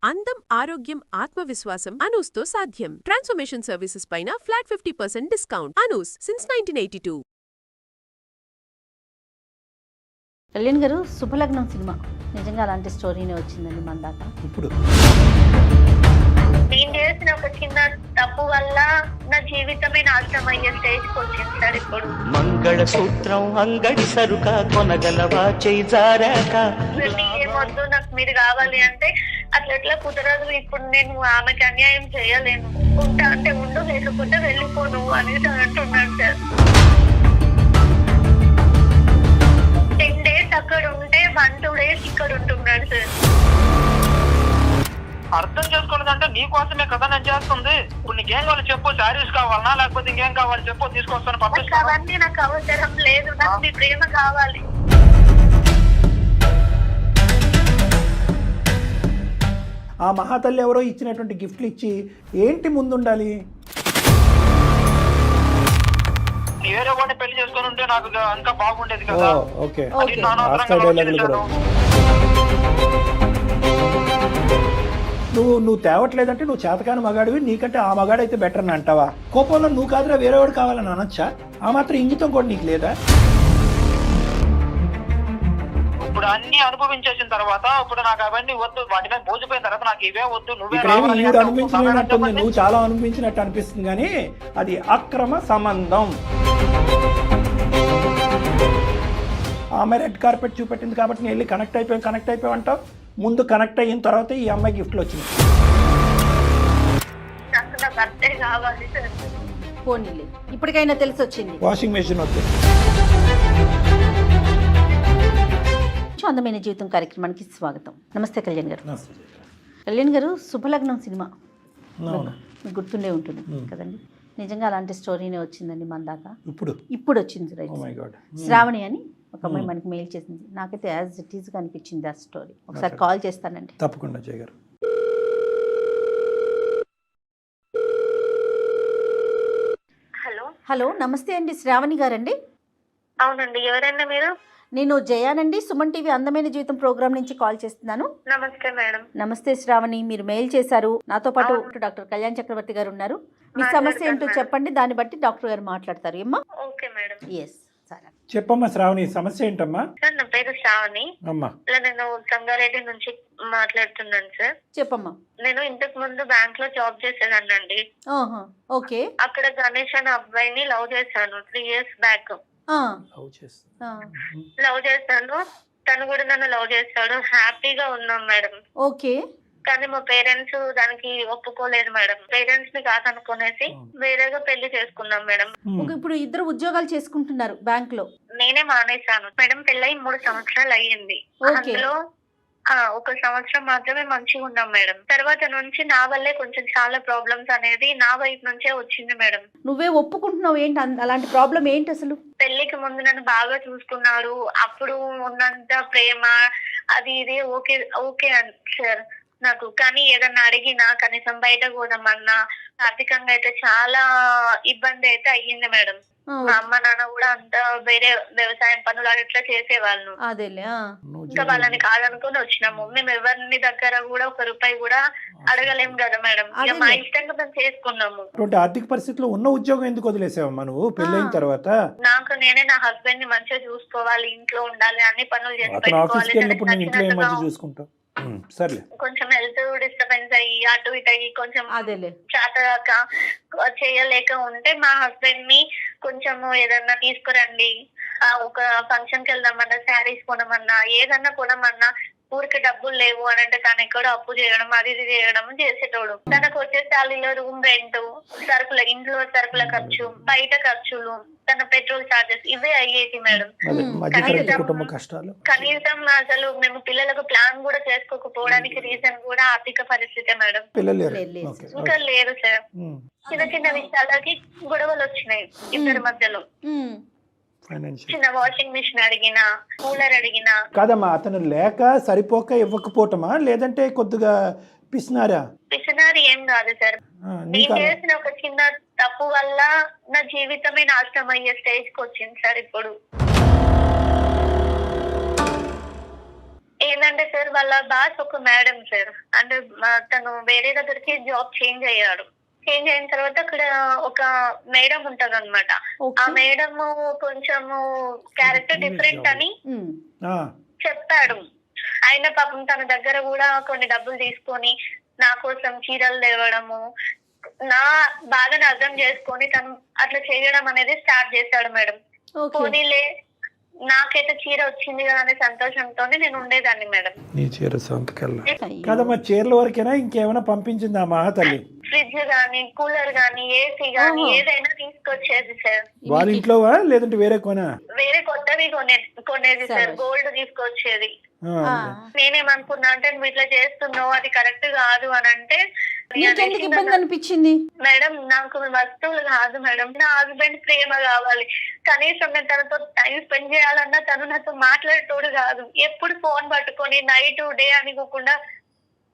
అందం, ఆరోగ్యం, ఆత్మవిశ్వాసం అనూస్తో సాధ్యం. ట్రాన్స్ఫర్మేషన్ సర్వీసెస్ పైన flat 50% discount. Anoos since 1982. Kalyan garu, Subhalagnam cinema నిజంగా అలాంటి స్టోరీనే వచ్చిందండి మన దాకా. ఇప్పుడు నేను చేసిన ఒక చిన్న తప్పు వల్ల నా జీవితమే నాశనం అయ్యే స్టేజ్కి వచ్చింది సార్. ఇప్పుడు మంగళసూత్రం అంగడి సరుక కొనగలవా చేజారాక ఏమొద్దు, నాకు మీరు కావాలి అంటే అట్లా ఎట్లా కుదరదు. ఇప్పుడు నేను ఆమెకి అన్యాయం చేయలేను. ఉంటా అంటే ఉండు, లేకపోతే వెళ్ళిపోను అనేది అంటున్నాను సార్. 10 days అక్కడ ఉంటే 1-2 days ఇక్కడ ఉంటున్నాడు సార్. అర్థం చేసుకోలేదంటే నీ కోసమే కదా నేను చేస్తుంది. ఇప్పుడు నీకేం కావాలి చెప్పు, శారీస్ కావాలనా లేకపోతే ఇంకేం కావాలి చెప్పు, తీసుకొస్తాను నాకు పంపిస్తాను. అవన్నీ నాకు అవసరం లేదు, నాకు మీ ప్రేమ కావాలి. ఆ మహాతల్లి ఎవరో ఇచ్చినటువంటి గిఫ్ట్లు ఇచ్చి ఏంటి ముందుండాలి? వేరే వాడిని పెళ్లి చేసుకొని ఉంటే నాకు ఇంకా బాగుండేది కదా. ఓకే, అది నానా ఆస్తా డైలాగులు కూడా. నువ్వు తేవట్లేదంటే నువ్వు చేతకాని మగాడివి, నీకంటే ఆ మగాడు అయితే బెటర్ అని అంటావా? కోపంలో నువ్వు కాదురా వేరేవాడు కావాలని అనొచ్చా? ఆ మాత్రం ఇంగితం కూడా నీకు లేదా? ఇప్పుడు అన్ని అనుభవించేసిన తర్వాత ఇప్పుడు నాకు అవన్నీ వద్దు, వాటి మీద మోసిపోయిన తర్వాత నాకు ఇవే వద్దు. నువ్వే ఇక్కడేమి రావాలని ఈవిడ అంటావు. అనిపించినట్టుంది, నువ్వు చాలా అనిపించినట్టు అనిపిస్తుంది, కానీ అది అక్రమ సంబంధం. ఆమె రెడ్ కార్పెట్ చూపెట్టింది కాబట్టి నేను వెళ్ళి కనెక్ట్ అయిపోయావు అంటావు. ముందు కనెక్ట్ అయిన తర్వాత ఈ అమ్మాయి గిఫ్ట్లు వచ్చింది. నాకు నా భర్తే కావాలి సార్. పోనీలే, ఇప్పటికైనా తెలిసి వచ్చింది. వాషింగ్ మెషిన్ వద్దు. అందమైన జీవితం కార్యక్రమానికి స్వాగతం. నమస్తే కళ్యాణ్ గారు. కళ్యాణ్ గారు, శుభలగ్నం సినిమా మీకు గుర్తుండే ఉంటుంది కదండి. నిజంగా అలాంటి స్టోరీనే వచ్చిందండి మన దాకా. ఇప్పుడు వచ్చింది రైట్. శ్రావణి అని ఒక అమ్మాయి మనకి మెయిల్ చేసింది. నాకైతే యాజ్ ఇట్ ఈస్గా అనిపించింది ఆ స్టోరీ. ఒకసారి కాల్ చేస్తానండి. తప్పకుండా జయ గారు. హలో హలో, నమస్తే అండి, శ్రావణి గారండి? అవునండి, ఎవరైనా మీరు? నేను జయానండి, సుమన్ టీవీ అందమైన జీవితం ప్రోగ్రామ్ నుంచి కాల్ చేస్తున్నాను. నమస్తే మేడం. నమస్తే శ్రావణి, మీరు మెయిల్ చేశారు. నాతో పాటు డాక్టర్ కళ్యాణ్ చక్రవర్తి గారు ఉన్నారు. మీ సమస్య ఏంటో చెప్పండి, దాన్ని బట్టి డాక్టర్ గారు మాట్లాడతారు. ఏమ్మా? Okay madam. ఎస్ సరే చెప్పమ్మా శ్రావణి, సమస్య ఏంటమ్మా? సార్, నా పేరు శ్రావణి. అమ్మా, ఇలా నేను సంగారెడ్డి నుంచి మాట్లాడుతున్నాను సార్. చెప్పమ్మా. నేను ఇంతకు ముందు బ్యాంక్ లో జాబ్ చేసేదాన్నండి. ఓకే. అక్కడ గణేష్ అనే అబ్బాయిని లవ్ చేశాను 3 years బ్యాక్. లవ్ చేశాను, తను కూడా నన్ను లవ్ చేస్తాడు. హ్యాపీగా ఉన్నాం మేడం. ఓకే. కానీ మా పేరెంట్స్ దానికి ఒప్పుకోలేదు మేడం. పేరెంట్స్ ని కాదనుకునేసి వేరేగా పెళ్లి చేసుకున్నాం మేడం. ఇప్పుడు ఇద్దరు ఉద్యోగాలు చేసుకుంటున్నారు బ్యాంక్ లో. నేనే మానేశాను మేడం. పెళ్ళై 3 సంవత్సరాలు అయ్యింది. అందులో 1 సంవత్సరం మాత్రమే మంచిగా ఉన్నాం మేడం. తర్వాత నుంచి నా వల్లే కొంచెం చాలా ప్రాబ్లమ్స్ అనేది నా వైపు నుంచే వచ్చింది మేడం. నువ్వే ఒప్పుకుంటున్నావు ఏంటి? అలాంటి ప్రాబ్లం ఏంటి అసలు? పెళ్లికి ముందు నన్ను బాగా చూసుకున్నాడు. అప్పుడు ఉన్నంత ప్రేమ అది ఇది ఓకే ఓకే సార్ నాకు. కానీ ఏదన్నా అడిగినా, కనీసం బయటకు పోదామన్నా, ఆర్థికంగా అయితే చాలా ఇబ్బంది అయితే అయ్యింది మేడం. మా అమ్మ నాన్న కూడా అంత వేరే వ్యవసాయం పనులు అట్లా చేసేవాళ్ళు. ఇంకా వాళ్ళని కాదనుకుని వచ్చినాము. మేము ఎవరిని దగ్గర కూడా 1 రూపాయి కూడా అడగలేము కదా మేడం. ఇక మా ఇష్టంగా మేము చేసుకున్నాము. ఆర్థిక పరిస్థితిలో ఉన్న ఉద్యోగం ఎందుకు వదిలేసావమ్మా నువ్వు పెళ్ళైన తర్వాత? నాకు నేనే నా హస్బెండ్ ని మంచిగా చూసుకోవాలి, ఇంట్లో ఉండాలి, అన్ని పనులు చేసి చూసుకుంటావు. సర్లే, కొంచెం హెల్త్ డిస్టర్బెన్స్ అయ్యి అటు ఇటు అయ్యి కొంచెం చేతగాక చేయలేక ఉంటే మా హస్బెండ్ ని కొంచెం ఏదన్నా తీసుకురండి, ఒక ఫంక్షన్ కి వెళ్దామన్నా, శారీస్ కొనమన్నా, ఏదన్నా కొనమన్నా ఊరికి డబ్బులు లేవు అని అంటే తను ఎక్కడో అప్పు చేయడం, అది ఇది చేయడం చేసేటోడు. తనకు వచ్చే శాలీలో రూమ్ రెంట్, సరుకుల ఇంట్లో సరుకుల ఖర్చు, బయట ఖర్చులు, తన పెట్రోల్ చార్జెస్ ఇవే అయ్యేది మేడం. కనీసం అసలు మేము పిల్లలకు ప్లాన్ కూడా చేసుకోకపోవడానికి రీజన్ కూడా ఆర్థిక పరిస్థితే మేడం. ఇంకా లేదు సార్. చిన్న చిన్న విషయాలకి గొడవలు వచ్చినాయి ఇద్దరి మధ్యలో. చిన్న వాషింగ్ మిషన్ అడిగినా, కూలర్ అడిగినా. కాదమ్మా, అతను లేక సరిపోక ఇవ్వకపోవటమా, లేదంటే కొద్దిగా పిసినారి ఏం కాదు సార్. నేను చేసిన ఒక చిన్న తప్పు వల్ల నా జీవితమే నాశనం అయ్యే స్టేజ్ కి వచ్చింది సార్. ఏంటంటే సార్ వాళ్ళ బాస్ ఒక మేడం సార్, అంటే తను వేరే దగ్గరికి జాబ్ చేంజ్ అయ్యాడు. చేంజ్ అయిన తర్వాత అక్కడ ఒక మేడం ఉంటది అనమాట. ఆ మేడం కొంచెము క్యారెక్టర్ డిఫరెంట్ అని చెప్పాడు. ఆయన పాపం తన దగ్గర కూడా కొన్ని డబ్బులు తీసుకొని నా కోసం చీరలు తేవడము, నా బాధను అర్థం చేసుకొని తను అట్లా చేయడం అనేది స్టార్ట్ చేశాడు మేడం. పోనీలే నాకైతే చీర వచ్చింది కదా అనే సంతోషంతోనే నేను ఉండేదాన్ని మేడం. నీ చీర సొంతకల్లా కదమ్మా, చీరల వరకేనా ఇంకేమైనా పంపించిందా మహాతల్లి? ఫ్రిడ్జ్ గానీ, కూలర్ గానీ, ఏసీ గానీ ఏదైనా తీసుకొచ్చేది సార్. వాళ్ళ ఇంట్లోవా లేదంటే వేరే కొనా? వేరే కొత్తవి కొనేది సార్. గోల్డ్ తీసుకొచ్చేది. నేనేమనుకున్నా అంటే నువ్వు ఇట్లా చేస్తున్నావు, అది కరెక్ట్ కాదు అని అంటే, నీకెందుకు ఇబ్బంది అనిపించింది? మేడం నాకు వస్తువులు కాదు మేడం, నా హస్బెండ్ ప్రేమ కావాలి. కనీసం నేను తనతో టైం స్పెండ్ చేయాలన్నా తను నాతో మాట్లాడేటోడు కాదు. ఎప్పుడు ఫోన్ పట్టుకొని నైట్ డే అనుకోకుండా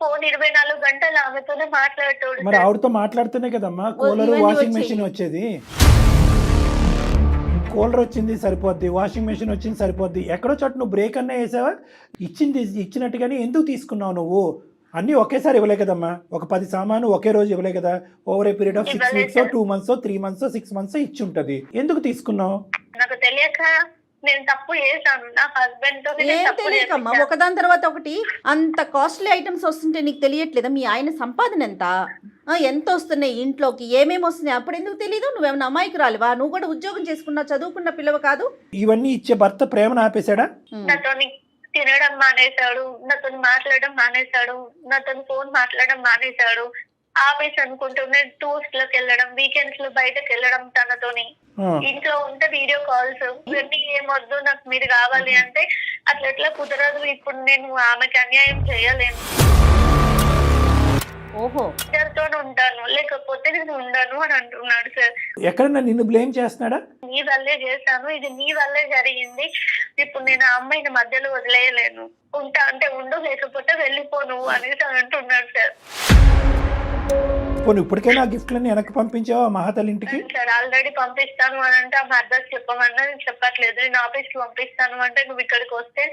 ఫోన్ 24 గంటలు ఆమెతోనే మాట్లాడేటోడు. మరి ఆవిడతో మాట్లాడుతూనే కదమ్మా కూలర్ వాషింగ్ మెషిన్ వచ్చేది. కూలర్ వచ్చింది సరిపోద్ది, వాషింగ్ మెషిన్ వచ్చింది సరిపోద్ది. ఎక్కడో చోట నువ్వు బ్రేక్ అన్నా వేసావా? ఇచ్చినట్టుగానే ఎందుకు తీసుకున్నావు నువ్వు? అన్నీ ఒకేసారి ఇవ్వలే కదమ్మా. ఒక 10 సామాను ఒకే రోజు ఇవ్వలే కదా. Over a period of 6 weeks 2 months 3 months 6 months ఇచ్చి ఉంటది. ఎందుకు తీసుకున్నావు? నాకు తెలియక నేను తప్పు చేశాను. నా హస్బెండ్ తో ఏం తెలియకమ్మా, ఒకదాని తర్వాత ఒకటి అంత కాస్ట్లీ ఐటమ్స్ వస్తుంటే నీకు తెలియట్లేదా? మీ ఆయన సంపాదన ఎంత వస్తున్నాయి ఇంట్లోకి, ఏమేమి వస్తున్నాయి, అప్పుడు ఎందుకు తెలీదు? నువ్వేమన్నా అమాయకురాలివా? నువ్వు కూడా ఉద్యోగం చేసుకున్నావు, చదువుకున్న పిల్లవ కాదు. ఇవన్నీ ఇచ్చే భర్త ప్రేమను ఆపేశాడా? నాతో తినడం మానేశాడు, నాతో మాట్లాడడం మానేశాడు, నాతో ఫోన్ మాట్లాడడం మానేశాడు. ఆఫీస్ అనుకుంటూనే టూర్స్ లోకి వెళ్ళడం, వీకెండ్స్ లో బయటకు వెళ్ళడం తనతోని. ఇంట్లో ఉంటే వీడియో కాల్స్. ఇవన్నీ ఏమొద్దు, నాకు మీరు కావాలి అంటే అట్లా ఎట్లా కుదరదు. ఇప్పుడు నేను ఆమెకి అన్యాయం చేయలేను. ఇద్దరితో ఉంటాను, లేకపోతే నేను ఉండను అని అంటున్నాడు సార్. ఎక్కడన్నా నిన్ను బ్లేమ్ చేస్తున్నాడా? నీ వల్లే చేశాను, ఇది నీ వల్లే జరిగింది. ఇప్పుడు నేను ఆ అమ్మాయిని మధ్యలో వదిలేయలేను. ఉంటా అంటే ఉండు, లేకపోతే వెళ్ళిపోను అనేసి అంటున్నాడు సార్. ఇప్పటికైనా గిఫ్ట్లన్నీ వెనక్కి పంపించావా మహాతల్లి ఇంటికి? సార్ ఆల్రెడీ పంపిస్తాను అని అంటే ఆమె అడ్రస్ చెప్పమన్నా నేను చెప్పట్లేదు. నేను ఆఫీస్ కి పంపిస్తాను అంటే నువ్వు ఇక్కడికి వస్తే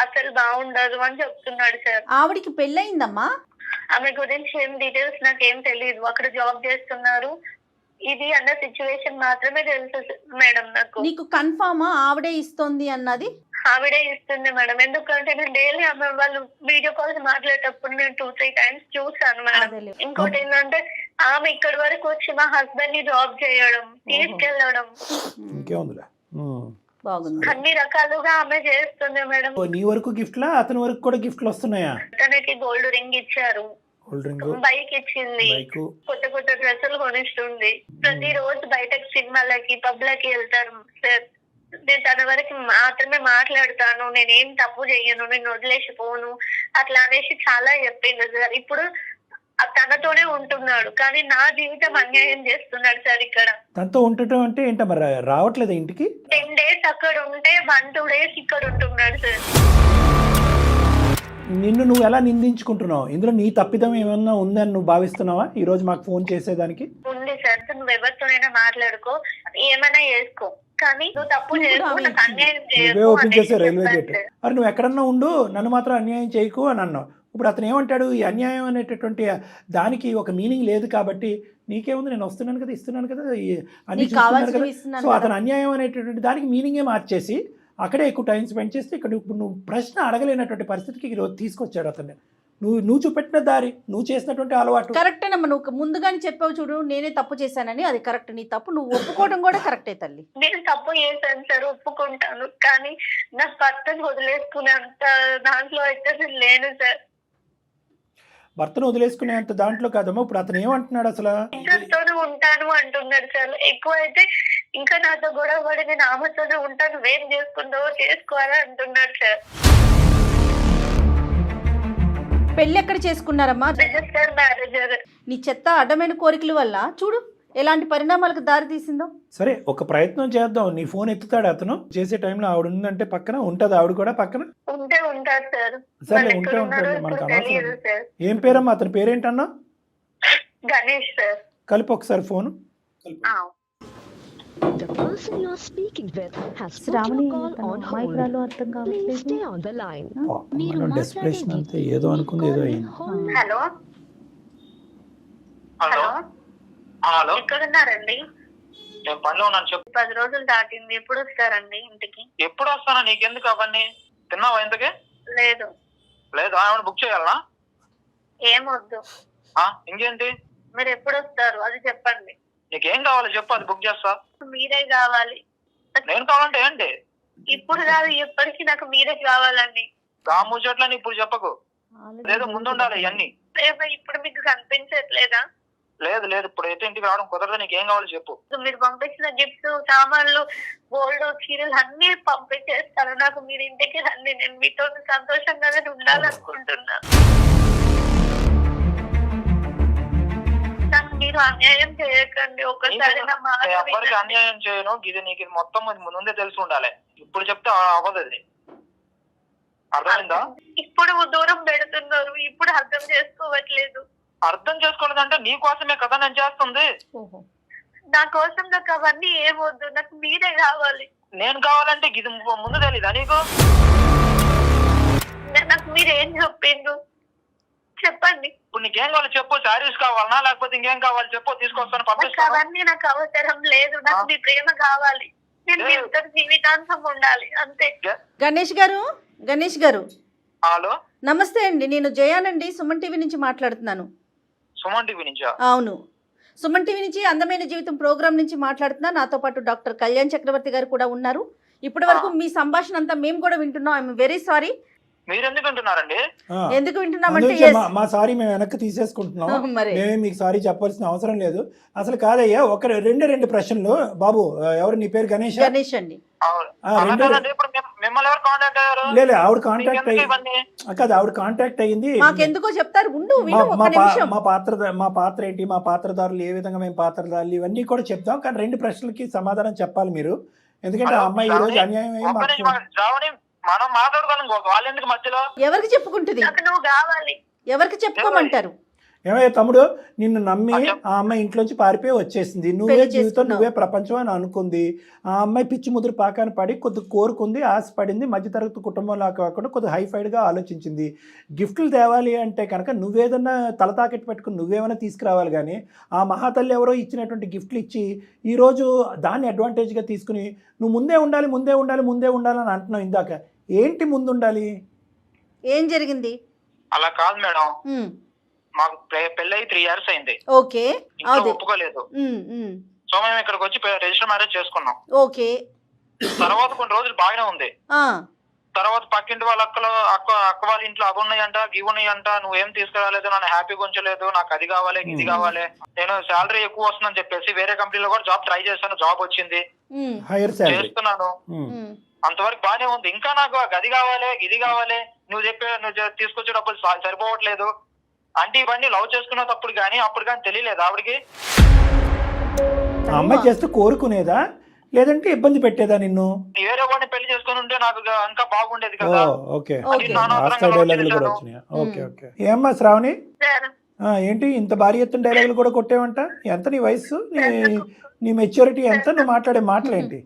అసలు బాగుండదు అని చెప్తున్నాడు సార్. ఆవిడికి పెళ్ళయిందమ్మా? ఆమె గురించి ఏం డీటెయిల్స్ నాకేం తెలియదు. అక్కడ జాబ్ చేస్తున్నారు ఇది అన్న సిచ్యువేషన్ మాత్రమే తెలుసు మేడం నాకు. నీకు కన్ఫర్మా ఆవిడే ఇస్తుంది అన్నది? ఆవిడే ఇస్తుంది మేడం. ఎందుకంటే నేను డైలీ ఆమె వాళ్ళు వీడియో కాల్స్ మాట్లాడేటప్పుడు నేను 2-3 times చూసాను మేడం. ఇంకోటి ఏంటంటే ఆమె ఇక్కడి వరకు వచ్చి మా హస్బెండ్ ని జాబ్ చేయడం, తీసుకెళ్లడం, అన్ని రకాలుగా ఆమె చేస్తుంది మేడం. నీ వరకు గిఫ్ట్లా, అతని వరకు కూడా గిఫ్ట్లు వస్తున్నాయా? తనకి గోల్డ్ రింగ్ ఇచ్చారు, బైక్ ఇచ్చింది, కొత్త కొత్త డ్రెస్సులు కొనిస్తుంది. ప్రతి రోజు బయటకు సినిమాలకి పబ్లకి వెళ్తారు సార్. నేను తన వరకు మాత్రమే మాట్లాడతాను, నేనేం తప్పు చెయ్యను, నేను వదిలేసిపోను అట్లా అనేసి చాలా చెప్పింది సార్. ఇప్పుడు తనతోనే ఉంటున్నాడు కానీ నా జీవితం అన్యాయం చేస్తున్నాడు సార్. ఇక్కడ తనతో ఉండటం అంటే ఏంటో మరి రావట్లేదు ఇంటికి. 10 days అక్కడ ఉంటే 1-2 days ఇక్కడ ఉంటున్నాడు సార్. నిన్ను నువ్వు ఎలా నిందించుకుంటున్నావు? ఇందులో నీ తప్పిదం ఏమన్నా ఉందని నువ్వు భావిస్తున్నావా ఈ రోజు మాకు ఫోన్ చేసేదానికి? ఉంది సార్. నువ్వు ఎవరితోనైనా మాట్లాడుకో, ఏమైనా చేసుకో, కానీ నువ్వు తప్పు చేయకు, అన్యాయం చేయకు. ఓపెన్ చేసే రైల్వే గేట్. అరే నువ్వు ఎక్కడన్నా ఉండు, నన్ను మాత్రం అన్యాయం చేయకు అని అన్నావు. ఇప్పుడు అతను ఏమంటాడు? ఈ అన్యాయం అనేటటువంటి దానికి ఒక మీనింగ్ లేదు కాబట్టి నీకేముంది, నేను వస్తున్నాను కదా, ఇస్తున్నాను కదా, అన్ని చూస్తున్నాను కదా. సో అతను అన్యాయం అనేటటువంటి దానికి మీనింగే మార్చేసి అక్కడే ఎక్కువ టైం స్పెండ్ చేస్తే ఇక్కడ ఇప్పుడు నువ్వు ప్రశ్న అడగలేనటువంటి పరిస్థితికి ఈరోజు తీసుకొచ్చాడు అతన్ని. నువ్వు చూపెట్టిన దారి, నువ్వు చేసినటువంటి అలవాటు కరెక్టేనమ్మా. నువ్వు ముందుగానే చెప్పావు చూడు, నేనే తప్పు చేశానని. అది కరెక్ట్, నీ తప్పు నువ్వు ఒప్పుకోవడం కూడా కరెక్టే తల్లి. నేను తప్పు చేశాను సార్, ఒప్పుకుంటాను. కానీ నా భర్తను వదిలేసుకునేంత దాంట్లో అయితే నేను లేను సార్. భర్తను వదిలేసుకునేంత దాంట్లో కాదమ్మా. ఇప్పుడు అతను ఏమంటున్నాడు అసలు? ఇద్దరితోనే ఉంటాను అంటున్నాడు సార్. ఎక్కువ అయితే ఇంకా నాతో గొడవ పడి నేను ఆమెతోనే ఉంటాను, ఏం చేసుకుంటావో చేసుకోవాలని అంటున్నాడు సార్. పెళ్ళి ఎక్కడ చేసుకున్నారమ్మా? రిజిస్టర్ మ్యారేజర్. నీ చెత్త అడ్డమైన కోరికల వల్ల చూడు ఎలాంటి పరిణామాలకు దారి తీసిందో. సరే ఒక ప్రయత్నం చేద్దాం. నీ ఫోన్ ఎత్తుతాడు అతను చేసే టైంలో? ఆవిడ ఉందంటే పక్కన ఉంటది, ఆవిడ కూడా పక్కన ఉంటారు సార్. సరే ఉంటాడు, మనకు అనవసరం. ఏం పేరమ్మా అతని పేరేంటన్నా? గణేష్ సార్. కలిపి ఒకసారి phone. The person you are speaking with has put Shravani your call తన on hold. అమాయకురాలు అర్థం Please కావట్లేదు. stay on the line. మనం డెస్పిరేషన్ అంతే ఏదో అనుకుంది ఏదో అయింది. హలో హలో హలో హలో ఎక్కడున్నారండి? నేను పనిలో ఉన్నాను చెప్పు. 10 రోజులు దాటింది. ఎప్పుడు వస్తారండి ఇంటికి? ఎప్పుడు వస్తానా? నీకెందుకు అవన్నీ? తిన్నావా ఇంతకి? లేదు. లేదు ఏమైనా బుక్ చేయాలనా? ఏమొద్దు. ఇంకేంటి? మీరు ఎప్పుడు వస్తారు అది చెప్పండి. నీకేం కావాలి చెప్పు, అది బుక్ చేస్తా. మీరే కావాలి. నేను కావాలంటే ఏంటి? ఇప్పుడు కాదు, ఎప్పటికీ నాకు మీరే కావాలండి. రాముచెట్లని ఇప్పుడు చెప్పకు, లేదు ముందు ఉండాలి ఇవన్నీ. ప్రేమ ఇప్పుడు మీకు కనిపించట్లేదా? లేదు లేదు ఇప్పుడు అయితే ఇంటికి రావడం కుదరదు. నీకేం కావాలో చెప్పు. మీరు పంపించిన గిఫ్ట్స్, సామాన్లు, గోల్డ్, చీరలు అన్ని పంపించేస్తాను. నాకు మీరు ఇంటికి రండి. నేను మీతో సంతోషంగానే ఉండాలనుకుంటున్నా. నాకు మీరు అన్యాయం చేయకండి. ఒకసారి నా మాట ఎవ్వరికి వినండి. అన్యాయం చేయను. ఇది నీకు ఇది మొత్తం ముందే తెలిసి ఉండాలి. ఇప్పుడు చెప్తే అవ్వదు. అది అర్థమైందా? ఇప్పుడు దూరం పెడుతున్నారు. ఇప్పుడు అర్థం చేసుకోవట్లేదు. అర్థం చేసుకోలేదంటే నీ కోసమే కదా నేను చేస్తుంది. ఓహో. నా కోసం నాకు అవన్నీ ఏమొద్దు. నాకు మీరే కావాలి. నేను కావాలంటే ఇది ముందు తెలీదా నీకు? నాకు మీరు ఏం చెప్పిండ్రు చెప్పండి. ఇప్పుడు నీకేం కావాలో చెప్పు. శారీస్ కావాలనా లేకపోతే ఇంకేం కావాలి చెప్పు, తీసుకొస్తాను నాకు పంపిస్తాను. అవన్నీ నాకు అవసరం లేదు. నాకు మీ ప్రేమ కావాలి. నేను మీతో జీవితాంతం ఉండాలి అంతే. గణేష్ గారు హలో నమస్తే అండి. నేను జయానండి, సుమన్ టీవీ నుంచి మాట్లాడుతున్నాను. సుమన్ టీవీ నుంచా? అవును, సుమన్ టీవీ నుంచి అందమైన జీవితం ప్రోగ్రామ్ నుంచి మాట్లాడుతున్నా. నాతో పాటు డాక్టర్ కళ్యాణ్ చక్రవర్తి గారు కూడా ఉన్నారు. ఇప్పటి వరకు మీ సంభాషణ అంతా మేము కూడా వింటున్నాం. I'm very sorry. మీరు ఎందుకు అంటున్నారండి? ఎందుకు వింటున్నామంటే మా సారీ మేము వెనక్కి తీసేసుకుంటున్నాం. మరి మేమే మీకు సారీ చెప్పాల్సిన అవసరం లేదు. అసలు కాదయ్యా, ఒక రెండు ప్రశ్నలు. బాబు ఎవరు నీ పేరు? గణేష్ అండి. మిమ్మల్ని ఎవరు కాంటాక్ట్ అయ్యారు? లేదు ఆవిడ కాంటాక్ట్ కాదు, ఆవిడ కాంటాక్ట్ అయ్యింది. మాకెందుకో చెప్తారు. ఉండు మా పాత్ర ఏంటి, మా పాత్రదారులు ఏ విధంగా మేము పాత్రదారులు ఇవన్నీ కూడా చెప్తాం. కానీ 2 ప్రశ్నలకి సమాధానం చెప్పాలి మీరు. ఎందుకంటే ఆ అమ్మాయి ఈ రోజు అన్యాయం మనం మాట్లాడుకోవాలి. వాళ్ళు ఎందుకు మధ్యలో? ఎవరికి చెప్పుకుంటుంది? నాకు నువ్వు కావాలి. ఎవరికి చెప్పుకోమంటారు? ఏమయ్యా తమ్ముడు, నిన్ను నమ్మి ఆ అమ్మాయి ఇంట్లోంచి పారిపోయి వచ్చేసింది. నువ్వే జీవితం, నువ్వే ప్రపంచం అని అనుకుంది. ఆ అమ్మాయి పిచ్చి ముదురు పాకాన పడి కొద్దిగా కోరుకుంది, ఆశపడింది. మధ్యతరగతి కుటుంబంలో కాకుండా కొద్దిగా హైఫైడ్గా ఆలోచించింది. గిఫ్ట్లు తేవాలి అంటే కనుక నువ్వేదన్నా తల తాకెట్టు పెట్టుకుని నువ్వేమైనా తీసుకురావాలి. కానీ ఆ మహాతల్లి ఎవరో ఇచ్చినటువంటి గిఫ్ట్లు ఇచ్చి ఈరోజు దాన్ని అడ్వాంటేజ్గా తీసుకుని నువ్వు ముందే ఉండాలి అని అంటున్నావు. ఇందాక ఏంటి ముందు ఉండాలి? ఏం జరిగింది? అలా కాదు మేడం, మాకు పెళ్ళి 3 years అయింది. ఓకే, ఒప్పుకోలేదు. సో మేము ఇక్కడికి వచ్చి రిజిస్టర్ మ్యారేజ్ చేసుకున్నాం. ఓకే. తర్వాత కొన్ని రోజులు బాగానే ఉంది. తర్వాత పక్కింటి వాళ్ళ అక్క వాళ్ళ ఇంట్లో అవి ఉన్నాయంట, ఇవి ఉన్నాయంట, నువ్వేం తీసుకురాలేదు, నన్ను హ్యాపీగా ఉంచలేదు, నాకు అది కావాలి ఇది కావాలి. నేను శాలరీ ఎక్కువ వస్తుందని చెప్పేసి వేరే కంపెనీలో కూడా జాబ్ ట్రై చేశాను. జాబ్ వచ్చింది, చేస్తున్నాను. అంతవరకు బాగానే ఉంది. ఇంకా నాకు గది కావాలి ఇది కావాలి, నువ్వు తీసుకొచ్చే డబ్బులు సరిపోవట్లేదు అంటే ఇవన్నీ లవ్ చేసుకున్న తప్పుడు కానీ అప్పుడు కానీ తెలియలేదు ఆవిడకి. అమ్మాయి చేస్తే కోరుకునేదా లేదంటే ఇబ్బంది పెట్టేదా నిన్ను? వేరే వాడిని పెళ్లి చేసుకుని ఉంటే నాకు ఇంకా బాగుండేది కదా. ఏమ్మా శ్రావణి, ఏంటి ఇంత భారీ ఎత్తున డైలాగులు కూడా కొట్టేవంట? ఎంత నీ వయసు, నీ మెచ్యూరిటీ ఎంత, నువ్వు మాట్లాడే మాటలేంటి?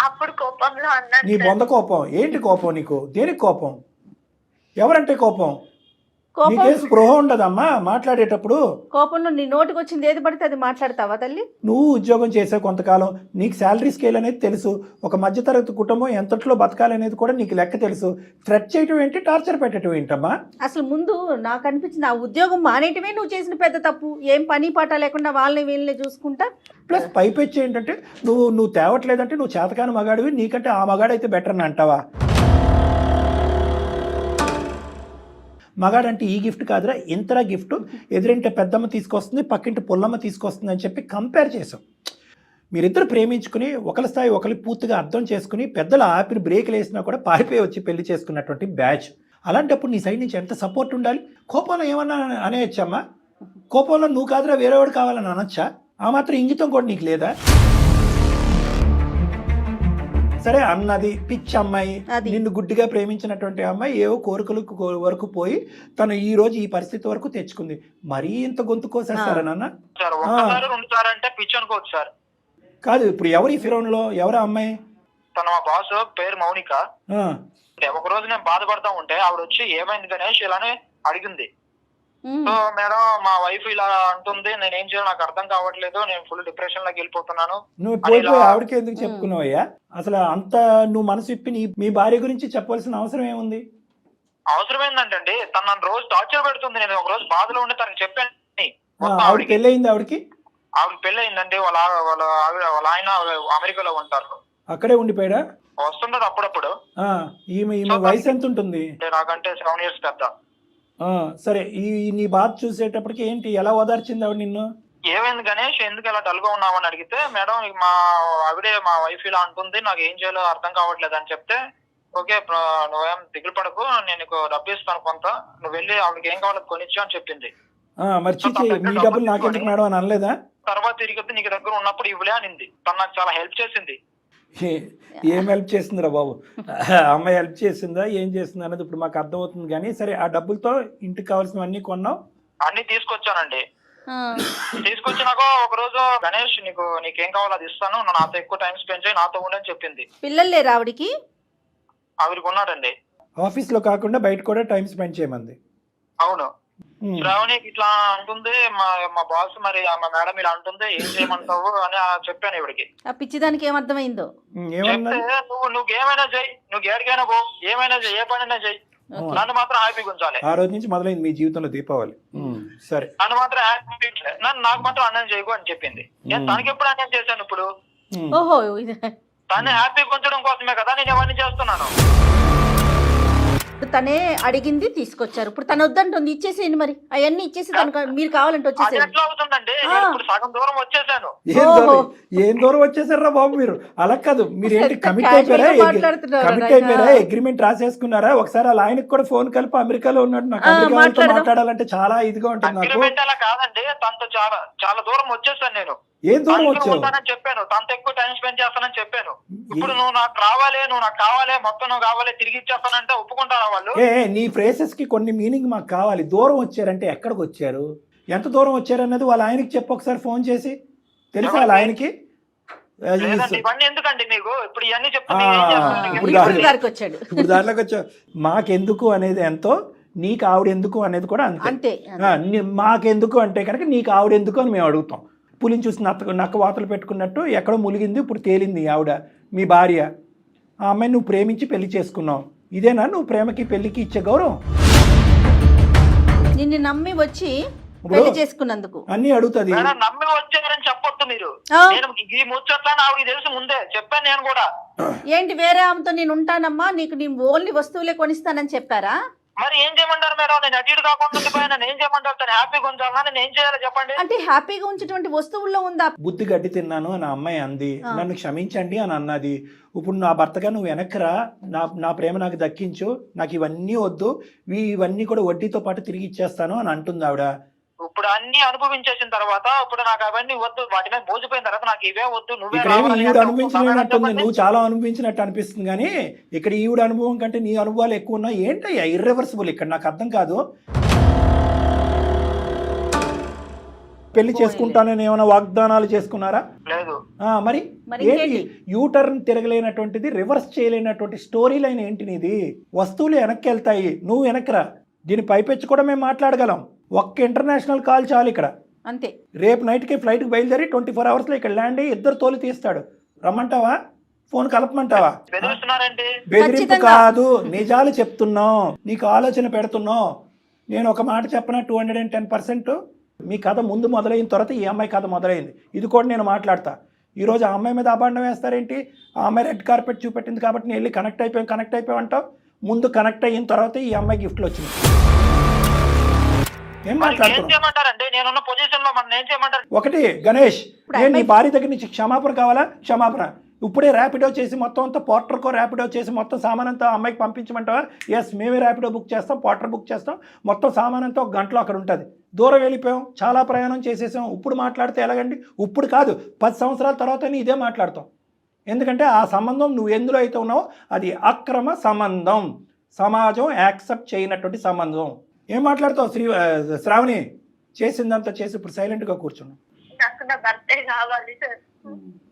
అప్పుడు కోపంలో అన్నాను. నీ బొంద కోపం ఏంటి? కోపం నీకు దేనికి కోపం? ఎవరంటే కోపం? నీకే స్పృహ ఉండదమ్మా మాట్లాడేటప్పుడు. కోపంలో నీ నోటికి వచ్చింది ఏది పడితే అది మాట్లాడతావా తల్లి? నువ్వు ఉద్యోగం చేసే కొంతకాలం నీకు శాలరీ స్కేల్ అనేది తెలుసు. ఒక మధ్యతరగతి కుటుంబం ఎంతట్లో బతకాలనేది కూడా నీకు లెక్క తెలుసు. థ్రెట్ చేయటం ఏంటి, టార్చర్ పెట్టడం ఏంటమ్మా? అసలు ముందు నాకు అనిపించింది ఆ ఉద్యోగం మానేయటమే నువ్వు చేసిన పెద్ద తప్పు. ఏం పని పాట లేకుండా వాళ్ళని వీళ్ళని చూసుకుంటా. ప్లస్ పైపెచ్చి ఏంటంటే నువ్వు తేవట్లేదంటే నువ్వు చేతకాని మగాడివి, నీకంటే ఆ మగాడైతే బెటర్ అని అంటావా? మగాడంటే ఈ గిఫ్ట్ కాదురా, ఇంతరా గిఫ్ట్, ఎదురింటే పెద్దమ్మ తీసుకొస్తుంది, పక్కింటి పుల్లమ్మ తీసుకొస్తుంది అని చెప్పి కంపేర్ చేసాం. మీరిద్దరు ప్రేమించుకుని ఒకరి స్థాయి ఒకరి పూర్తిగా అర్థం చేసుకుని పెద్దలు ఆపిన బ్రేక్లు వేసినా కూడా పారిపోయి వచ్చి పెళ్లి చేసుకున్నటువంటి బ్యాచ్. అలాంటప్పుడు నీ సైడ్ నుంచి ఎంత సపోర్ట్ ఉండాలి? కోపంలో ఏమన్నా అనేయచ్చమ్మా? కోపంలో నువ్వు కాదురా వేరేవాడు కావాలని అనొచ్చా? ఆ మాత్రం ఇంగితం కూడా నీకు లేదా? సరే అన్నది పిచ్చి అమ్మాయి, నిన్ను గుడ్డిగా ప్రేమించినటువంటి అమ్మాయి ఏవో కోరికలకు వరకు పోయి తను ఈ రోజు ఈ పరిస్థితి వరకు తెచ్చుకుంది. మరీ ఇంత గొంతు కోసేస్తారా నాన్న? కాదు ఇప్పుడు ఎవరు ఈ ఫిరోన్లో ఎవరా అమ్మాయి? తన మా బాస్ పేరు మౌనిక. ఆ, ఒక రోజు నేను బాధపడతా ఉంటే ఆవిడ వచ్చి ఏమైంది గణేష్ ఇలానే అడిగింది. ఉమ్. సో మేడం మా వైఫ్ ఇలా అంటుంది, నేను ఏం చేయాలో నాకు అర్థం కావట్లేదు, నేను ఫుల్ డిప్రెషన్ లోకి వెళ్ళిపోతున్నాను. నువ్వు పోయి ఆవిడకి ఎందుకు చెప్పుకున్నావయ్యా? అసలు అంత నువ్వు మనసు ఇప్పి మీ భార్య గురించి చెప్పవలసిన అవసరం ఏముంది? అవసరం ఏంటంటే తను నన్ను రోజు టార్చర్ పెడుతుంది. నేను ఒక రోజు బాధలో ఉండి తనకి చెప్పాను. ఆవిడ పెళ్ళి అయింది ఆవిడకి? ఆవిడకి పెళ్లి అయిందండి. వాళ్ళ ఆయన అమెరికాలో ఉంటారు. అక్కడే ఉండిపోయాడా? వస్తుంటది అప్పుడప్పుడు. ఈమె వయసు ఎంత ఉంటుంది? నాకంటే 7 years పెద్ద. సరే, నీ బాధ చూసేటప్పటికి ఏంటి, ఎలా ఓదార్చింది ఆవిడ నిన్ను? ఏమైంది గణేష్ ఎందుకు ఇలా డల్ గా ఉన్నావని అడిగితే, మేడం మా ఆవిడే మా వైఫ్ ఇలా అంటుంది, నాకు ఏం చేయాలో అర్థం కావట్లేదు అని చెప్తే, ఓకే నువ్వేం దిగులు పడకు, నేను నీకు డబ్బు ఇస్తాను కొంత, నువ్వు వెళ్ళి ఆవిడకి ఏం కావాలో కొనిచ్చు అని చెప్పింది. మరి మీ డబ్బులు నాకెందుకు మేడం అని అనలేదా? తర్వాత తిరిగి నీకు దగ్గర ఉన్నప్పుడు ఇవ్వలే అనింది. తను నాకు చాలా హెల్ప్ చేసింది. ఏం హెల్ప్ చేసిందిరా బాబు? అమ్మాయి హెల్ప్ చేసిందా, ఏం చేసింది అన్నది ఇప్పుడు మాకు అర్థమవుతుంది. కానీ సరే, ఆ డబ్బులతో ఇంటికి కావాల్సినవన్నీ కొన్నావు? అన్ని తీసుకొచ్చానండి. తీసుకొచ్చినాక ఒక రోజు గణేష్ నీకేం కావాలో అది ఇస్తాను, నువ్వు నాతో ఎక్కువ టైం స్పెండ్ చేయి, నాతో ఉండని చెప్పింది. పిల్లలు లేరు ఆవిడికి? ఆవిడకి ఉన్నాడండి. ఆఫీస్ లో కాకుండా బయట కూడా టైం స్పెండ్ చేయమంది. అవును. శ్రావణికి ఇట్లా అంటుంది మా బాస్, మరి మా మేడం ఇలా అంటుంది, ఏం చేయమంటావు అని చెప్పాను ఇవిడికి. ఆ పిచ్చిదానికి ఏమర్థమైందో చెప్తే, నువ్వు ఏమైనా చెయ్యి, నువ్వు ఏడికైనా పో, ఏమైనా చెయ్యి, ఏ పనైనా చెయ్యి, నన్ను మాత్రం హ్యాపీగా ఉంచాలి. ఆ రోజు నుంచి మొదలైంది మీ జీవితంలో దీపావళి. సరే, నాకు మాత్రం అన్యాయం చేయకు అని చెప్పింది. నేను తనకి ఎప్పుడు అన్యాయం చేశాను? ఇప్పుడు ఓహో, తను హ్యాపీగా ఉంచడం కోసమే కదా నేను ఇవన్నీ చేస్తున్నాను. తనే అడిగింది, తీసుకొచ్చారు. ఇప్పుడు తను వద్దంటుంది, ఇచ్చేసేయండి. మరి అవన్నీ ఇచ్చేసి తనకు మీరు కావాలంటే వచ్చేసేయండి. ఎట్లా అవుతుందండి? ఇప్పుడు సగం దూరం వచ్చేసాను. ఏం దూరం వచ్చేసారా బాబు మీరు? అలా కాదు, మీరు ఏంటి కమిట్ అయిపోయారా? అగ్రిమెంట్ రాసేసుకున్నారా? ఒకసారి అలా ఆయనకు కూడా ఫోన్ కలిపి అమెరికాలో ఉన్నాడు, నాకు అమెరికాలో మాట్లాడాలంటే చాలా ఇదిగా ఉంటుంది నాకు. అలా కాదండి, తనతో చాలా దూరం వచ్చేసాను నేను. ఏం దూరం వచ్చావు? చెప్పాను, తనతో ఎక్కువ టైం స్పెండ్ చేస్తానని చెప్పాను. ఇప్పుడు నువ్వు నాకు రావాలి, నువ్వు నాకు కావాలి, మొత్తం నువ్వు కావాలి, తిరిగి ఇచ్చేస్తానంటే ఒప్పుకుంటారా వాళ్ళు? నీ ఫ్రేసెస్ కి కొన్ని మీనింగ్ మాకు కావాలి. దూరం వచ్చారంటే ఎక్కడికి వచ్చారు, ఎంత దూరం వచ్చారు అన్నది వాళ్ళ ఆయనకి చెప్పు ఒకసారి ఫోన్ చేసి. తెలుసా వాళ్ళ ఆయనకి? ఇవన్నీ ఎందుకండి మీకు? ఇప్పుడు ఇవన్నీ ఇప్పుడు దాంట్లోకి వచ్చావు. మాకెందుకు అనేది ఎంతో, నీకు ఆవిడెందుకు అనేది కూడా అంతే. మాకెందుకు అంటే కనుక నీకు ఆవిడెందుకు అని మేము అడుగుతాం. పులిని చూసి నక్క వాతలు పెట్టుకున్నట్టు ఎక్కడో ములిగింది, ఇప్పుడు తేలింది ఆవిడ మీ భార్య. ఆ అమ్మాయిని నువ్వు ప్రేమించి పెళ్లి చేసుకున్నావు. ఇదేనా నువ్వు ప్రేమకి పెళ్లికి ఇచ్చే గౌరవం? నిన్ను నమ్మి వచ్చి పెళ్లి చేసుకున్నందుకు అన్ని అడుగుతుంది. నమ్మి వచ్చారని చెప్పొద్దు మీరు. ఈ ముచ్చట్లా నాకు తెలుసు ముందే చెప్పాను నేను కూడా. ఏంటి వేరే ఆమెతో నేను ఉంటానమ్మా, నీకు నేను ఓన్లీ వస్తువులే కొనిస్తానని చెప్పారా? మరి ఏం చేయమంటారు మేడం? నేను అటు ఇటు కాకుండా ఏం చేయమంటారు? తను హ్యాపీగా ఉంచాలా, నేను ఏం చేయాలో చెప్పండి. అంటే హ్యాపీగా ఉంచేటువంటి వస్తువుల్లో ఉందా? బుద్ధి గడ్డి తిన్నాను అని అమ్మాయి అంది, నన్ను క్షమించండి అని అన్నది. ఇప్పుడు నా భర్తగా నువ్వు వెనక్కిరా, నా ప్రేమ నాకు దక్కించు, నాకు ఇవన్నీ వద్దు, ఇవన్నీ కూడా వడ్డీతో పాటు తిరిగి ఇచ్చేస్తాను అని అంటుంది ఆవిడ. ఇప్పుడు అన్ని అనుభవించేసిన తర్వాత ఇప్పుడు నాకు అవన్నీ వద్దు, వాటి మీద మోసిపోయిన తర్వాత నాకు ఇవే వద్దు, నువ్వే ఈవిడ అనుభవించినట్టుంది, నువ్వు చాలా అనుభవించినట్టు అనిపిస్తుంది. కానీ ఇక్కడ ఈవిడ అనుభవం కంటే నీ అనుభవాలు ఎక్కువ ఉన్నాయి. ఏంటయ్యా ఇర్రివర్సిబుల్ ఇక్కడ? నాకు అర్థం కాదు. పెళ్లి చేసుకుంటానని ఏమైనా వాగ్దానాలు చేసుకున్నారా? లేదు. మరి ఏంటి యూటర్న్ తిరగలేనటువంటిది, రివర్స్ చేయలేనటువంటి స్టోరీ లైన్ ఏంటి నీది? వస్తువులు వెనక్కి వెళ్తాయి, నువ్వు వెనక్కిరా. దీని పైపెచ్చి కూడా మేము మాట్లాడగలం. ఒక్క ఇంటర్నేషనల్ కాల్ చాలు ఇక్కడ, అంతే. రేపు నైట్కి ఫ్లైట్కి బయలుదేరి 24 hours ఇక్కడ ల్యాండ్ అయ్యి ఇద్దరు తోలు తీస్తాడు. రమ్మంటావా? ఫోన్ కలపమంటావా? బెదిరింపు కాదు, నిజాలు చెప్తున్నాం, నీకు ఆలోచన పెడుతున్నాం. నేను ఒక మాట చెప్పనా, 210% మీ కథ ముందు మొదలైన తర్వాత ఈ అమ్మాయి కథ మొదలైంది. ఇది కూడా నేను మాట్లాడతా. ఈరోజు ఆ అమ్మాయి మీద అభాండం వేస్తారేంటి? ఆ అమ్మాయి రెడ్ కార్పెట్ చూపెట్టింది కాబట్టి నేను వెళ్ళి కనెక్ట్ అయిపోయాం అంటావు. ముందు కనెక్ట్ అయిన తర్వాత ఈ అమ్మాయి గిఫ్ట్లు వచ్చింది. ఒకటి గణేష్, నేను నీ భార్య దగ్గర నుంచి క్షమాపణ కావాలా? క్షమాపణ ఇప్పుడే ర్యాపిడో చేసి మొత్తం అంతా పోర్టర్కో ర్యాపిడో చేసి మొత్తం సామాన్ అంతా అమ్మాయికి పంపించమంటావా? ఎస్, మేమే ర్యాపిడో బుక్ చేస్తాం, పోర్టర్ బుక్ చేస్తాం, మొత్తం సామాన్ అంతా 1 గంటలో అక్కడ ఉంటుంది. దూరం వెళ్ళిపోయాం, చాలా ప్రయాణం చేసేసాం. ఇప్పుడు మాట్లాడితే ఎలాగండి? ఇప్పుడు కాదు, 10 సంవత్సరాల తర్వాత ఇదే మాట్లాడతాం. ఎందుకంటే ఆ సంబంధం నువ్వు ఎందులో అయితే ఉన్నావో అది అక్రమ సంబంధం, సమాజం యాక్సెప్ట్ చేయనటువంటి సంబంధం. ఏం మాట్లాడతావు శ్రావణి? చేసిందంతా చేసి ఇప్పుడు సైలెంట్గా కూర్చున్నావు. నాకు నా భర్తే కావాలి సార్.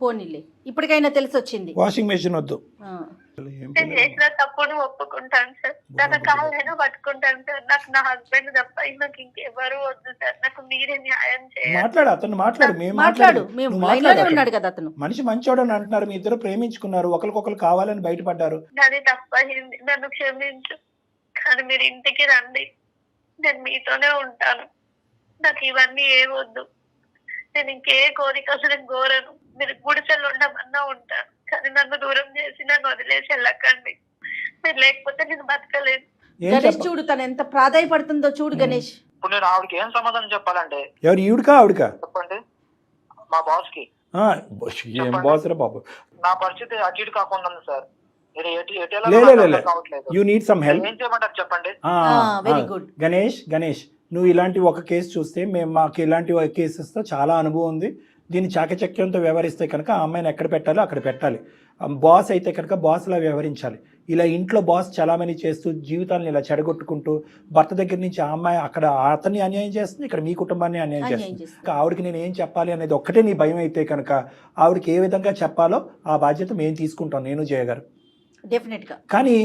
పోనీలే, ఇప్పటికైనా తెలిసి వచ్చింది. వాషింగ్ మెషిన్ వద్దు. ఆ. నేను చేసిన తప్పును ఒప్పుకుంటాను సార్. తన కాళ్ళైనా పట్టుకుంటాను సార్. నాకు నా హస్బెండ్ తప్ప నాకు ఇంకెవరు వద్దు సార్. నాకు మీరే న్యాయం చేయాలి. మాట్లాడు, అతను మాట్లాడు. మేము మాట్లాడు, మాట్లాడు, మేము నువ్వు లైన్లోనే మాట్లాడు. ఉన్నాడు కదా అతను. మనిషి మంచోడు అని అంటున్నారు, మీ ఇద్దరు ప్రేమించుకున్నారు, ఒకరికొకరు కావాలని బయటపడ్డారు. నాది తప్పయింది, నన్ను క్షమించు. కానీ మీరు ఇంటికి రండి, నేను మీతోనే ఉంటాను. నాకు ఇవన్నీ ఏ వద్దు. నేను ఇంకే కోరిక అసలు కోరను. మీరు గుడిసెలు ఉండమన్నా ఉంటాను, కానీ నన్ను దూరం చేసి నన్ను వదిలేసి వెళ్ళకండి. మీరు లేకపోతే నేను బతకలేదు. ఏం గణేష్ చెప్ప చూడు తను ఎంత ప్రాధాయపడుతుందో చూడు గణేష్. ఇప్పుడు నేను ఆవిడకి ఏం సమాధానం చెప్పాలంటే ఎవరు, ఈవిడికా ఆవిడకా? చెప్పండి. మా బాస్ కి ఏం బాస్ రా బాబు. నా పరిస్థితి అటు ఇటు కాకుండా ఉంది సార్. మీరు లే కావట్లేదు. You need some help. ఏం చేయమంటారు చెప్పండి. Very good. గణేష్ నువ్వు ఇలాంటి ఒక కేసు చూస్తే మాకు ఇలాంటి కేసెస్తో చాలా అనుభవం ఉంది. దీన్ని చాకచక్యంతో వ్యవహరిస్తే కనుక ఆ అమ్మాయిని ఎక్కడ పెట్టాలో అక్కడ పెట్టాలి. బాస్ అయితే కనుక బాస్లా వ్యవహరించాలి. ఇలా ఇంట్లో బాస్ చలామణి చేస్తూ జీవితాలను ఇలా చెడగొట్టుకుంటూ భర్త దగ్గర నుంచి ఆ అమ్మాయి అక్కడ అతన్ని అన్యాయం చేస్తుంది, ఇక్కడ మీ కుటుంబాన్ని అన్యాయం చేస్తుంది. ఆవిడకి నేను ఏం చెప్పాలి అనేది ఒక్కటే నీ భయం అయితే కనుక ఆవిడకి ఏ విధంగా చెప్పాలో ఆ బాధ్యత మేము తీసుకుంటాం, నేను జయగారు. డెఫినెట్గా. కానీ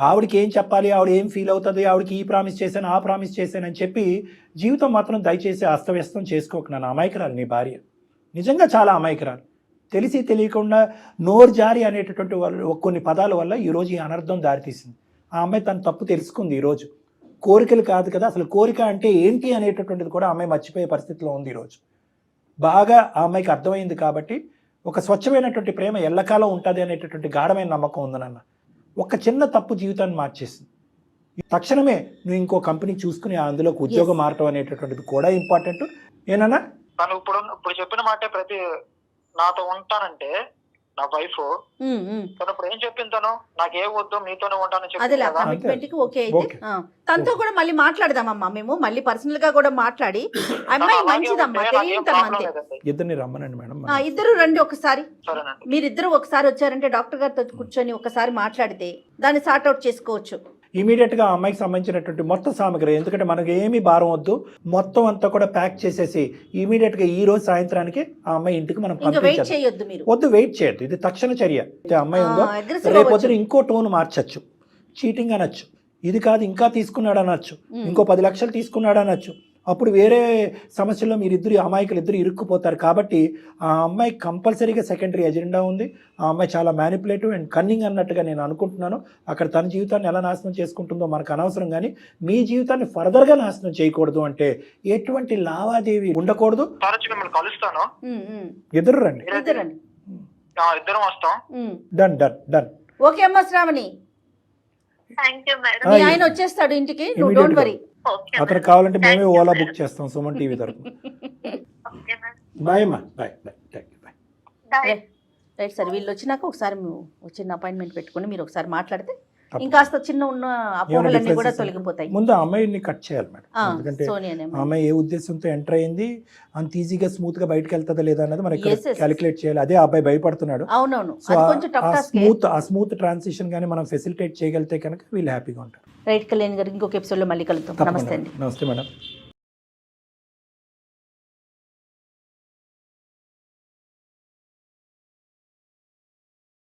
ఆవిడకి ఏం చెప్పాలి, ఆవిడ ఏం ఫీల్ అవుతుంది, ఆవిడకి ఈ ప్రామిస్ చేశాను ఆ ప్రామిస్ చేశాను అని చెప్పి జీవితం మాత్రం దయచేసి అస్తవ్యస్తం చేసుకోకు. నన్ను అమాయకురాలు నీ భార్య, నిజంగా చాలా అమాయకురాలు. తెలిసి తెలియకుండా నోరు జారి అనేటటువంటి కొన్ని పదాల వల్ల ఈరోజు ఈ అనర్థం దారితీసింది. ఆ అమ్మాయి తన తప్పు తెలుసుకుంది ఈరోజు. కోరికలు కాదు కదా, అసలు కోరిక అంటే ఏంటి అనేటటువంటిది కూడా అమ్మాయి మర్చిపోయే పరిస్థితిలో ఉంది ఈరోజు. బాగా ఆ అమ్మాయికి అర్థమైంది కాబట్టి ఒక స్వచ్ఛమైనటువంటి ప్రేమ ఎల్లకాలం ఉంటుంది అనేటటువంటి గాఢమైన నమ్మకం ఉంది నాన్న. ఒక చిన్న తప్పు జీవితాన్ని మార్చేసింది. తక్షణమే నువ్వు ఇంకో కంపెనీ చూసుకుని అందులోకి ఉద్యోగం మారటం అనేటటువంటిది కూడా ఇంపార్టెంట్. ఏనన్నా తను ఇప్పుడు చెప్పిన మాటే ప్రతి నాతో ఉంటానంటే నా వైఫ్ తను ఇప్పుడు ఏం చెప్పింది, తను నాకు ఏ వద్దు మీతోనే ఉంటానని చెప్పింది అదేలా కదా. కమిట్మెంట్ కి ఓకే అయితే తనతో కూడా మళ్ళీ మాట్లాడదామమ్మా. మేము మళ్ళీ పర్సనల్ గా కూడా మాట్లాడి అమ్మాయి మంచిదమ్మా, తెలియని తను అంతే. ఇద్దరిని రమ్మనండి మేడం. ఇద్దరు రండి ఒకసారి. సరేనండి. మీరిద్దరు ఒకసారి వచ్చారంటే డాక్టర్ గారితో కూర్చొని ఒకసారి మాట్లాడితే దాన్ని సార్ట్ అవుట్ చేసుకోవచ్చు. ఇమీడియట్గా ఆ అమ్మాయికి సంబంధించినటువంటి మొత్తం సామగ్రి, ఎందుకంటే మనకు ఏమీ భారం వద్దు, మొత్తం అంతా కూడా ప్యాక్ చేసేసి ఇమీడియట్గా ఈ రోజు సాయంత్రానికి ఆ అమ్మాయి ఇంటికి మనం పంపించొద్దు. వద్దు, వెయిట్ చేయొద్దు. ఇది తక్షణ చర్య. అమ్మాయి ఉందో రేపొద్దున ఇంకో టోన్ మార్చచ్చు, చీటింగ్ అనొచ్చు, ఇది కాదు ఇంకా తీసుకున్నాడు అనొచ్చు, ఇంకో 10 లక్షలు తీసుకున్నాడు అనొచ్చు. అప్పుడు వేరే సమస్యల్లో మీరిద్దరు అమాయకులు ఇద్దరు ఇరుక్కుపోతారు. కాబట్టి ఆ అమ్మాయి కంపల్సరీగా సెకండరీ ఎజెండా ఉంది. ఆ అమ్మాయి చాలా మ్యానిపులేటివ్ అండ్ కన్నింగ్ అన్నట్టుగా నేను అనుకుంటున్నాను. అక్కడ తన జీవితాన్ని ఎలా నాశనం చేసుకుంటుందో మనకు అనవసరం, కానీ మీ జీవితాన్ని ఫర్దర్గా నాశనం చేయకూడదు అంటే ఎటువంటి లావాదేవీ ఉండకూడదు. కలుస్తాను, ఇద్దరు రండి. ఇద్దరం వస్తాం. Done done done. ఓకే అమ్మా శ్రావణి, మీ ఆయన వచ్చేస్తాడు ఇంటికి, నువ్వు డోంట్ వరీ. అతను కావాలంటే మేమే ఓలా బుక్ చేస్తాం సుమన్ టీవీ తరఫున. బాయ్ అమ్మా, bye bye bye. Right sir, వీళ్ళు వచ్చినాక ఒకసారి చిన్న అపాయింట్మెంట్ పెట్టుకుని మీరు ఒకసారి మాట్లాడితే ఇంకాస్త చిన్న ఉన్న అపోహలన్నీ కూడా తొలగిపోతాయి. ముందు ఆ అమ్మాయిని కట్ చేయాలి మేడం, ఎందుకంటే ఆ అమ్మాయి ఏ ఉద్దేశంతో ఎంటర్ అయింది, అంత ఈజీగా స్మూత్ గా బయటకు వెళ్తుందా లేదా అనేది మనకి క్యాలిక్యులేట్ చేయాలి. అదే ఆ అబ్బాయి భయపడుతున్నాడు. అవునవును, ఆ స్మూత్ ట్రాన్సిషన్ గానీ మనం ఫెసిలిటేట్ చేయగలిగితే కనుక వీళ్ళు హ్యాపీగా ఉంటారు. రైట్ కళ్యాణ్ గారు, ఇంకొక ఎపిసోడ్ లో మళ్ళీ కలుద్దాం. నమస్తే అండి. నమస్తే మేడం.